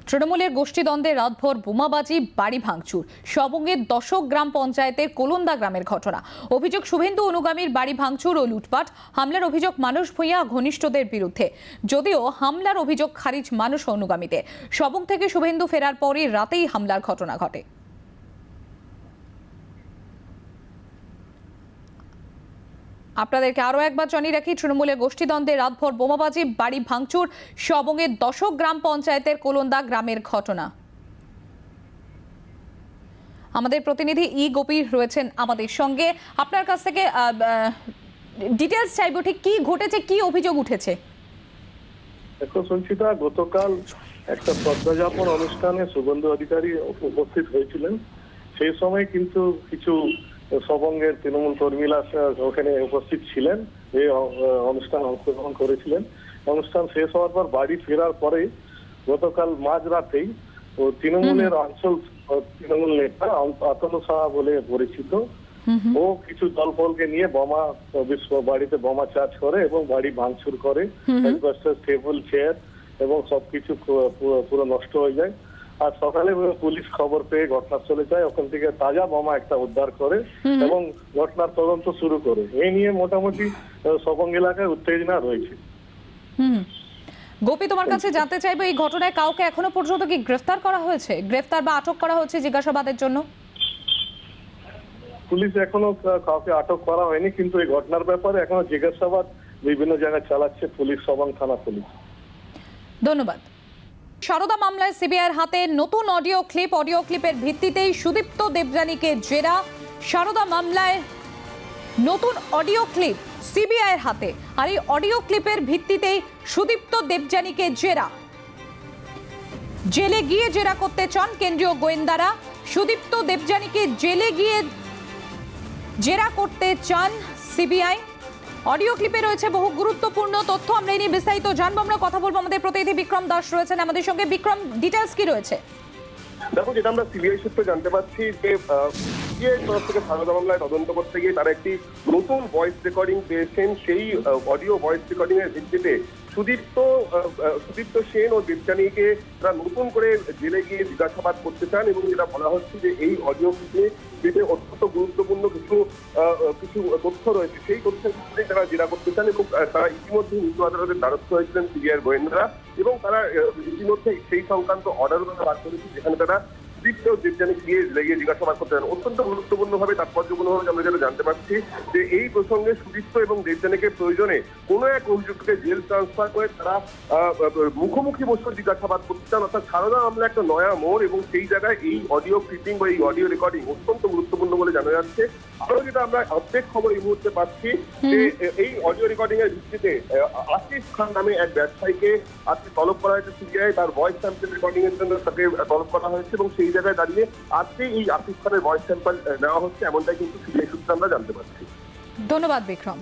তৃণমূলের গোষ্ঠীদ্বন্দ্বে রাতভর বোমাবাজি, বাড়ি ভাঙচুর। সবঙ্গের দশক গ্রাম পঞ্চায়েতের কোলন্দা গ্রামের ঘটনা। অভিযোগ শুভেন্দু অনুগামীর বাড়ি ভাঙচুর ও লুটপাট। হামলার অভিযোগ মানস ভূঁইয়া ঘনিষ্ঠদের বিরুদ্ধে, যদিও হামলার অভিযোগ খারিজ মানস অনুগামীদের। সবং থেকে শুভেন্দু ফেরার পরই রাতেই হামলার ঘটনা ঘটে। আপনাদেরকে আরো একবার জানিয়ে রাখি, তৃণমূলের গোষ্ঠীদ্বন্দ্বে রাতভর বোমাবাজি, বাড়ি ভাঙচুর। সবংয়ের দশক গ্রাম পঞ্চায়েতের কোলন্দা গ্রামের ঘটনা। আমাদের প্রতিনিধি গোপী রয়েছেন আমাদের সঙ্গে। আপনার কাছ থেকে ডিটেলস চাইবো, ঠিক কি ঘটেছে, কি অভিযোগ উঠেছে? দেখো সঞ্চিতা, গতকাল একটা শ্রদ্ধাযাপন অনুষ্ঠানে শুভেন্দু অধিকারী উপস্থিত হয়েছিলেন। সেই সময় কিন্তু কিছু সবঙ্গের তৃণমূল কর্মীরা ওখানে উপস্থিত ছিলেন, এই অনুষ্ঠান অংশগ্রহণ করেছিলেন। অনুষ্ঠান শেষ হওয়ার পর বাড়ি ফেরার পরে গতকাল মাঝরাতেই তৃণমূলের অঞ্চল তৃণমূল নেতা আতনু সাহা বলে পরিচিত, ও কিছু দলবলকে নিয়ে বাড়িতে বোমা চার্জ করে এবং বাড়ি ভাঙচুর করে। টেবিল, চেয়ার এবং সবকিছু পুরো নষ্ট হয়ে যায়। আর সকালে পুলিশ খবর পেয়ে ঘটনাস্থলে যায়, ওখান থেকে তাজা বোমা একটা উদ্ধার করে এবং ঘটনার তদন্ত শুরু করে। এই নিয়ে মোটামুটি সবং এলাকায় উত্তেজনা রয়েছে। গোপী, তোমার কাছে জানতে চাইবো, এই ঘটনায় কাউকে এখনো পর্যন্ত কি গ্রেফতার করা হয়েছে, গ্রেফতার বা আটক করা হয়েছে জিজ্ঞাসাবাদের জন্য? পুলিশ এখনো কাউকে আটক করা হয়নি, কিন্তু এই ঘটনার ব্যাপারে এখনো জিজ্ঞাসাবাদ বিভিন্ন জায়গায় চালাচ্ছে পুলিশ, সবং থানা পুলিশ। ধন্যবাদ। সারদা মামলায় সিবিআইয়ের হাতে নতুন অডিও ক্লিপের ভিত্তিতেই সুদীপ্ত দেবযানীকে জেরা। সারদা মামলায় নতুন অডিও ক্লিপ সিবিআইয়ের হাতে, আর এই অডিও ক্লিপের ভিত্তিতেই সুদীপ্ত দেবযানীকে জেরা। জেলে গিয়ে জেরা করতে চান কেন্দ্রীয় গোয়েন্দারা। সুদীপ্ত দেবযানীকে জেলে গিয়ে জেরা করতে চান সিবিআই। অডিও ক্লিপে রয়েছে বহু গুরুত্বপূর্ণ তথ্য, আমরা এই নিয়ে বিস্তারিত জানবো। আমরা কথা বলবো, আমাদের প্রতিনিধি বিক্রম দাস রয়েছেন আমাদের সঙ্গে। বিক্রম, ডিটেলস কি রয়েছে? দেখো, যেটা আমরা সিবিআই সূত্রে জানতে পারছি যে সিবিআই তরফ থেকে সারদা মামলায় তদন্ত করতে গিয়ে তারা একটি নতুন ভয়েস রেকর্ডিং পেয়েছেন। সেই অডিও ভয়েস রেকর্ডিং এর ভিত্তিতে সুদীপ্ত সেন ও দেবযানীকে তারা নতুন করে জেলে গিয়ে জিজ্ঞাসাবাদ করতে চান, এবং যেটা বলা হচ্ছে যে এই অডিও ক্লিপে অত্যন্ত গুরুত্বপূর্ণ কিছু তথ্য রয়েছে, সেই তথ্যের ভিত্তিতে তারা জেরা করতে চান। এবং তারা ইতিমধ্যে নিম্ন আদালতের দ্বারস্থ হয়েছিলেন সিবিআইয়ের গোয়েন্দারা, এবং তারা ইতিমধ্যে সেই সংক্রান্ত অর্ডারও তারা বার করেছে, যেখানে তারা সুদীপ্ত দেবযানীকে গিয়ে জিজ্ঞাসাবাদ করতে চান। অত্যন্ত গুরুত্বপূর্ণভাবে, তাৎপর্যপূর্ণভাবে আমরা যেটা জানতে পারছি যে এই প্রসঙ্গে সুদীপ্ত এবং দেবযানীকে প্রয়োজনে কোনো এক অভিযুক্তকে জেল ট্রান্সফার করে তারা মুখোমুখি বসে জিজ্ঞাসাবাদ করতে চান। অর্থাৎ সারদা মামলা একটা নয়া মোড়, এবং সেই জায়গায় এই অডিও ক্লিপিং বা এই অডিও রেকর্ডিং অত্যন্ত গুরুত্বপূর্ণ বলে জানা যাচ্ছে। আরো যেটা আমরা আপডেট খবর এই মুহূর্তে পাচ্ছি যে এই অডিও রেকর্ডিং এর ভিত্তিতে আশিস খান নামে এক ব্যবসায়ীকে আজকে তলব করা হয়েছে সিবিআই। তার ভয়েস স্যাম্পল রেকর্ডিং এর জন্য তাকে তলব করা হয়েছে, এবং সেই জায়গায় দাঁড়িয়ে আজকে এই আশিস খানের ভয়েস স্যাম্পল নেওয়া হচ্ছে, এমনটাই কিন্তু সিবিআই সূত্রে আমরা জানতে পারছি। ধন্যবাদ বিক্রম।